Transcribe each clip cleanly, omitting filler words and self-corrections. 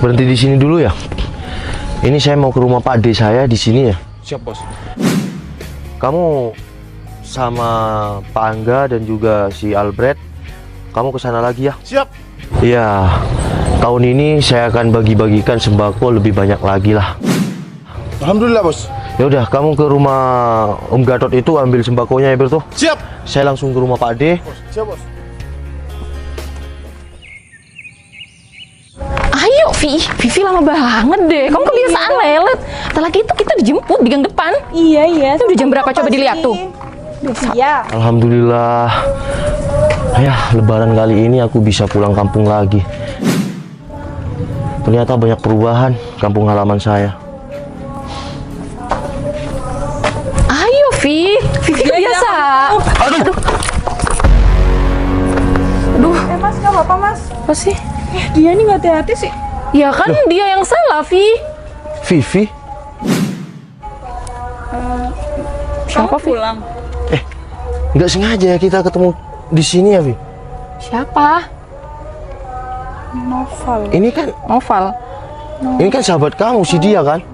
berhenti di sini dulu ya. Ini saya mau ke rumah Pak D saya di sini ya. Siap, Bos. Kamu sama Pak Angga dan juga si Albert, kamu ke sana lagi ya. Siap. Iya. Tahun ini saya akan bagi-bagikan sembako lebih banyak lagi lah. Alhamdulillah, Bos. Ya udah, kamu ke rumah Om Gatot itu ambil sembakonya ya, Berto. Siap. Saya langsung ke rumah Pak D. Bos. Siap, Bos. Ayo, Vivi lama banget deh. Kamu kebiasaan lelet. Setelah itu kita dijemput di gang depan. Iya. Itu udah jam berapa? Coba dilihat tuh. Iya. Alhamdulillah. Ya, lebaran kali ini aku bisa pulang kampung lagi. Ternyata banyak perubahan kampung halaman saya. Ayo, Vivi kebiasa. Aduh. Mas, nggak apa-apa, Mas. Apa sih? Dia nih nggak hati-hati sih. Ya kan dia yang salah, Vivi? Siapa, Vi? Pulang. Nggak sengaja ya kita ketemu di sini ya, Vi? Siapa? Novel. Ini kan Noval. Ini kan sahabat kamu, si dia kan?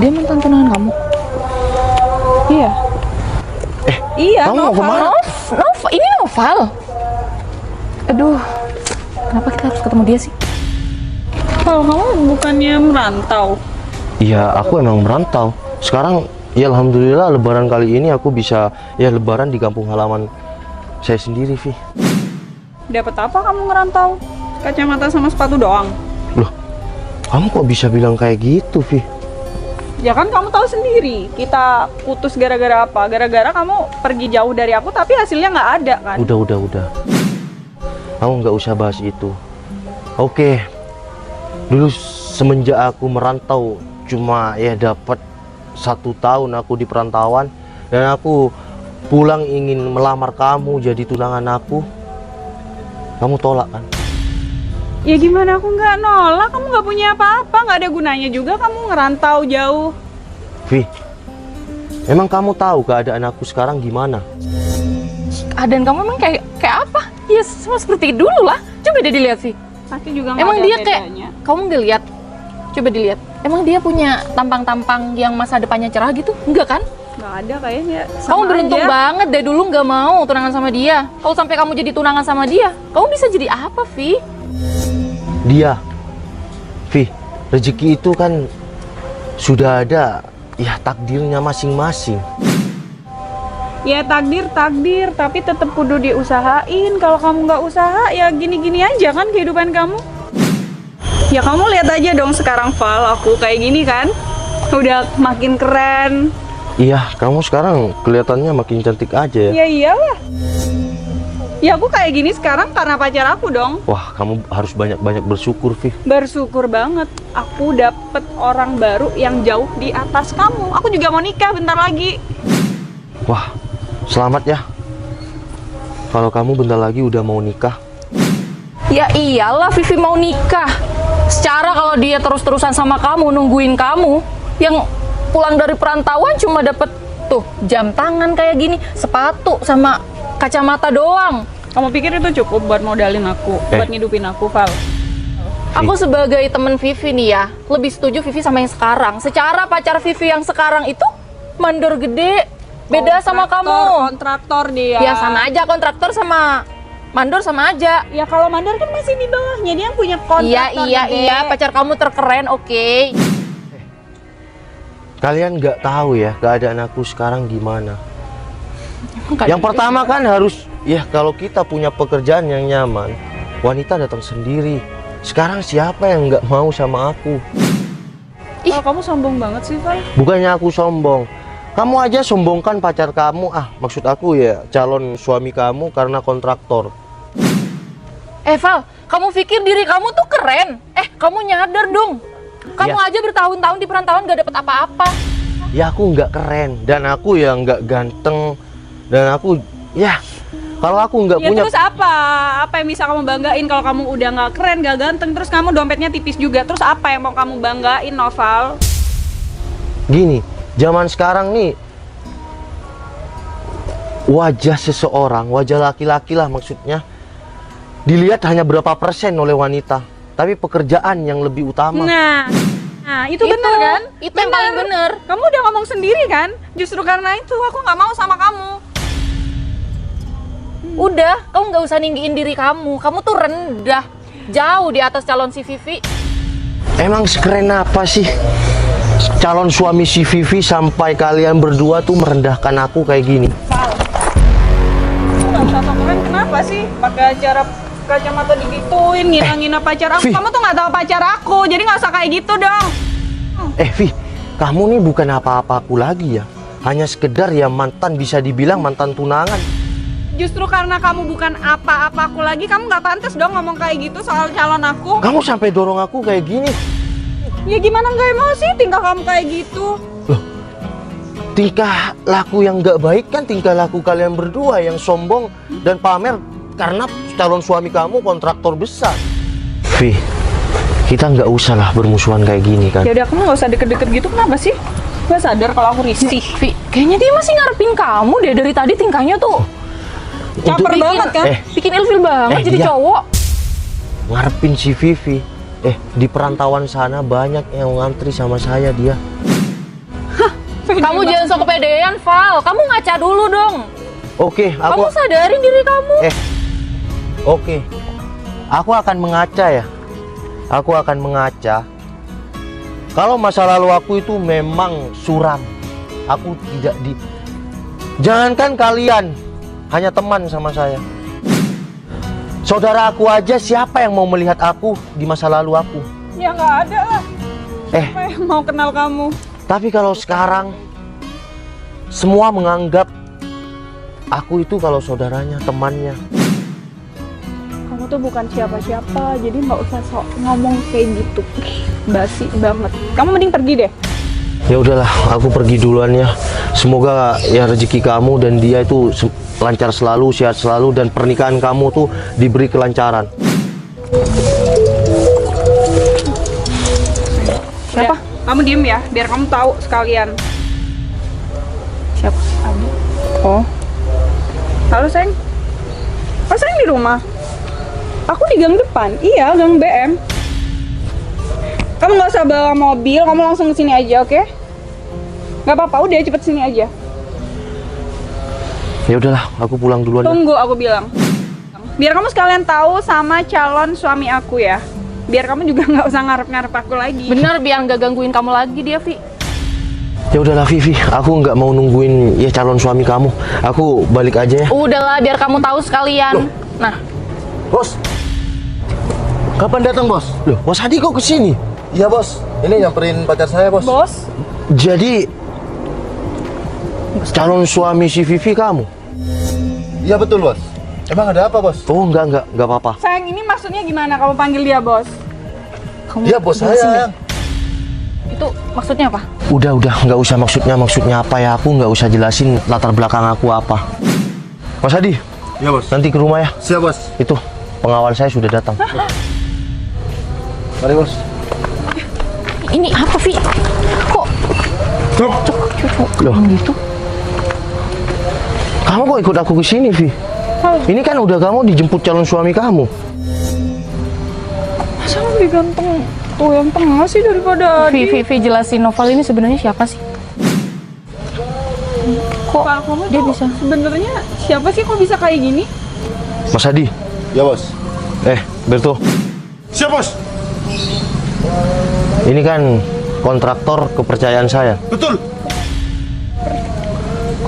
Dia mantan tunangan kamu. Iya. Iya. Kamu mau kemana? Ini Noval. Aduh, kenapa kita harus ketemu dia sih? Kalau kamu bukannya merantau. Iya, aku emang merantau. Sekarang, ya alhamdulillah lebaran kali ini aku bisa ya lebaran di kampung halaman saya sendiri, Vi. Dapat apa kamu ngerantau? Kacamata sama sepatu doang. Loh, kamu kok bisa bilang kayak gitu, Vi? Ya kan kamu tahu sendiri, kita putus gara-gara apa? Gara-gara kamu pergi jauh dari aku tapi hasilnya nggak ada kan? Udah. Kamu nggak usah bahas itu. Oke. Dulu semenjak aku merantau cuma ya dapat 1 tahun aku di perantauan dan aku pulang ingin melamar kamu jadi tunangan aku. Kamu tolak kan? Ya gimana aku nggak nolak, kamu nggak punya apa-apa, nggak ada gunanya juga kamu ngerantau jauh. Vi, emang kamu tahu keadaan aku sekarang gimana? Keadaan kamu emang kayak apa? Ya sama seperti dulu lah. Coba deh dilihat, Vi. Pasti juga nggak Emang ada dia kayak bedanya. kamu nggak lihat? Coba dilihat. Emang dia punya tampang-tampang yang masa depannya cerah gitu? Enggak kan? Nggak ada kayaknya. Kamu Sama beruntung aja. banget deh dulu nggak mau tunangan sama dia. Kalau sampai kamu jadi tunangan sama dia, kamu bisa jadi apa, Vi? Dia, Vi, rezeki itu kan sudah ada ya takdirnya masing-masing. Ya takdir, tapi tetap kudu diusahain. Kalau kamu nggak usaha, ya gini-gini aja kan kehidupan kamu. Ya kamu lihat aja dong sekarang, Val, aku kayak gini kan, udah makin keren. Iya, kamu sekarang kelihatannya makin cantik aja ya. Ya iyalah. Ya aku kayak gini sekarang karena pacar aku dong. Wah, kamu harus banyak-banyak bersyukur, Vi. Bersyukur banget, aku dapet orang baru yang jauh di atas kamu. Aku juga mau nikah bentar lagi. Wah, selamat ya. Kalau kamu bentar lagi udah mau nikah. Ya iyalah Vivi mau nikah. Secara kalau dia terus-terusan sama kamu, nungguin kamu, yang pulang dari perantauan cuma dapet tuh jam tangan kayak gini, sepatu sama kacamata doang. Kamu pikir itu cukup buat modalin aku, buat ngidupin aku, Val? Aku sebagai temen Vivi nih ya, lebih setuju Vivi sama yang sekarang. Secara pacar Vivi yang sekarang itu mandor gede, beda sama kamu. Kontraktor dia. Ya sama aja, kontraktor sama mandor sama aja. Ya kalau mandor kan masih di bawahnya, dia yang punya kontraktor gede. Iya, pacar kamu terkeren, oke. Kalian nggak tahu ya keadaan aku sekarang gimana. Kan Yang pertama kan harus ya kalau kita punya pekerjaan yang nyaman, wanita datang sendiri. Sekarang siapa yang nggak mau sama aku? Kalau kamu sombong banget sih, Val. Bukannya aku sombong. Kamu aja sombongkan pacar kamu. Maksud aku ya calon suami kamu karena kontraktor. Val, kamu pikir diri kamu tuh keren? Kamu nyadar dong. Kamu Ya. aja bertahun-tahun di perantauan gak dapet apa-apa. Ya aku nggak keren dan aku ya nggak ganteng dan aku ya kalau aku nggak Ya punya. terus apa? Apa yang bisa kamu banggain kalau kamu udah nggak keren, nggak ganteng, terus kamu dompetnya tipis juga. Terus apa yang mau kamu banggain, Noval? Gini, zaman sekarang nih wajah seseorang, wajah laki-laki lah maksudnya, dilihat hanya berapa persen oleh wanita. tapi pekerjaan yang lebih utama. Nah, itu benar kan? Itu yang paling bener. Kamu udah ngomong sendiri kan? Justru karena itu aku nggak mau sama kamu. Udah, kamu nggak usah ninggiin diri kamu. Kamu tuh rendah, jauh di atas calon si Vivi. Emang sekeren apa sih calon suami si Vivi sampai kalian berdua tuh merendahkan aku kayak gini? Nggak usah keren, kenapa sih? Pakai cara kacamata digituin, ngina-ngina pacar aku. Vi. Kamu tuh nggak tahu pacar aku, jadi nggak usah kayak gitu dong. Vi, kamu nih bukan apa-apa aku lagi ya. Hanya sekedar ya mantan, bisa dibilang mantan tunangan. Justru karena kamu bukan apa-apa aku lagi, kamu nggak pantas dong ngomong kayak gitu soal calon aku. Kamu sampai dorong aku kayak gini. Ya gimana nggak emosi tingkah kamu kayak gitu? Loh, tingkah laku yang nggak baik kan tingkah laku kalian berdua yang sombong dan pamer karena calon suami kamu kontraktor besar. Vi, kita nggak usah lah bermusuhan kayak gini kan. Ya udah, kamu nggak usah deket-deket gitu, kenapa sih? Gak sadar kalau aku risih. Vi, kayaknya dia masih ngarepin kamu deh dari tadi tingkahnya tuh. Caper banget kan? Bikin ilfil banget jadi iya. cowok. Ngarepin si Vivi. Di perantauan sana banyak yang ngantri sama saya dia. Kamu jangan sok kepedean, Val. Kamu ngaca dulu dong. Oke, Kamu sadarin diri kamu. Oke. Aku akan mengaca ya. Aku akan mengaca. Kalau masa lalu aku itu memang suram. Aku tidak di... Jangankan kalian, hanya teman sama saya. Saudara aku aja siapa yang mau melihat aku di masa lalu aku? Ya nggak ada lah. Siapa yang mau kenal kamu? Tapi kalau sekarang semua menganggap aku itu kalau saudaranya, temannya. Kamu tuh bukan siapa-siapa, jadi nggak usah sok ngomong kayak gitu. Basi banget. Kamu mending pergi deh. Ya udahlah, aku pergi duluan ya. Semoga ya rezeki kamu dan dia itu lancar selalu, sehat selalu, dan pernikahan kamu tuh diberi kelancaran. Siapa? Kamu diem ya, biar kamu tahu sekalian. Siapa? Adi. Oh. Halo sayang. Oh sayang di rumah. Aku di gang depan. Iya, gang BM. Kamu nggak usah bawa mobil, kamu langsung ke sini aja, oke? Nggak apa-apa, udah cepet sini aja. Ya udahlah, aku pulang duluan. Tunggu, aku bilang. Biar kamu sekalian tahu sama calon suami aku ya. Biar kamu juga nggak usah ngarep-ngarep aku lagi. Bener, biar nggak gangguin kamu lagi dia, Vi. Ya udahlah Vivi, aku nggak mau nungguin ya calon suami kamu. Aku balik aja ya. Udahlah, biar kamu tahu sekalian. Nah, Bos, kapan datang bos? Loh, Bos Adi kok kesini? Iya bos, ini nyamperin pacar saya bos. Bos, Jadi calon suami si Vivi kamu? Iya betul bos. Emang ada apa bos? Oh enggak apa-apa. sayang ini maksudnya gimana kamu panggil dia bos? kamu Iya bos jelasin saya. deh. Itu maksudnya apa? Udah nggak usah maksudnya apa ya, aku nggak usah jelasin latar belakang aku apa. Mas Adi, Iya bos. nanti ke rumah ya. Siap bos. Itu pengawal saya sudah datang. Mari bos. Ini apa, Vi? Kok Loh, gitu? kamu kok ikut aku ke sini, Vi? Ini kan udah kamu dijemput calon suami kamu. Masa lebih ganteng tuh yang tengah sih daripada Adi? Vi jelasin Novel ini sebenarnya siapa sih? Kok Pak, kamu dia tuh bisa? sebenarnya siapa sih kok bisa kayak gini? Mas Adi, Ya bos. Berto, Siap bos. ini kan kontraktor kepercayaan saya. Betul.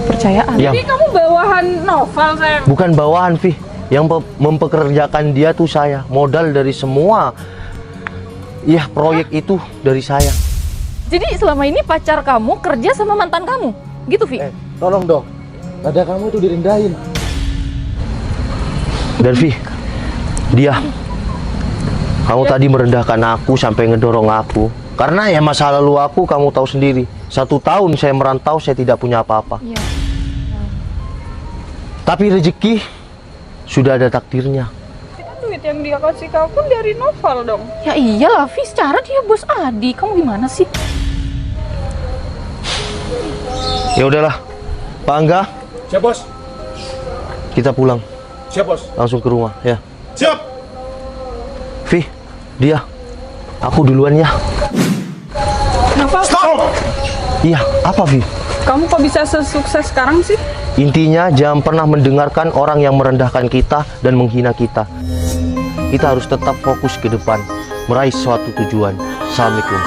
Kepercayaan. Yang Jadi kamu bawahan Novel sayang. bukan bawahan, Vi. Yang mempekerjakan dia tuh saya. Modal dari semua proyek itu dari saya. Jadi selama ini pacar kamu kerja sama mantan kamu? Gitu, Vi? Tolong dong. Nada kamu itu direndahin. Dan Vi, dia, kamu tadi merendahkan aku sampai ngedorong aku. Karena ya masa lalu aku kamu tahu sendiri. 1 tahun saya merantau, saya tidak punya apa-apa. Iya. Tapi rezeki sudah ada takdirnya. Kan duit yang dia kasih ke aku dari Novel dong. Ya iyalah, Vi. Secara dia bos Adi. Kamu gimana sih? Ya udahlah, Pak Angga, Siap bos. kita pulang Siap bos. langsung ke rumah ya. Siap. Vi, Dia, aku duluan ya. Kenapa? Iya, apa Vi? Kamu kok bisa sesukses sekarang sih? Intinya jangan pernah mendengarkan orang yang merendahkan kita dan menghina kita. Kita harus tetap fokus ke depan, meraih suatu tujuan. Assalamualaikum.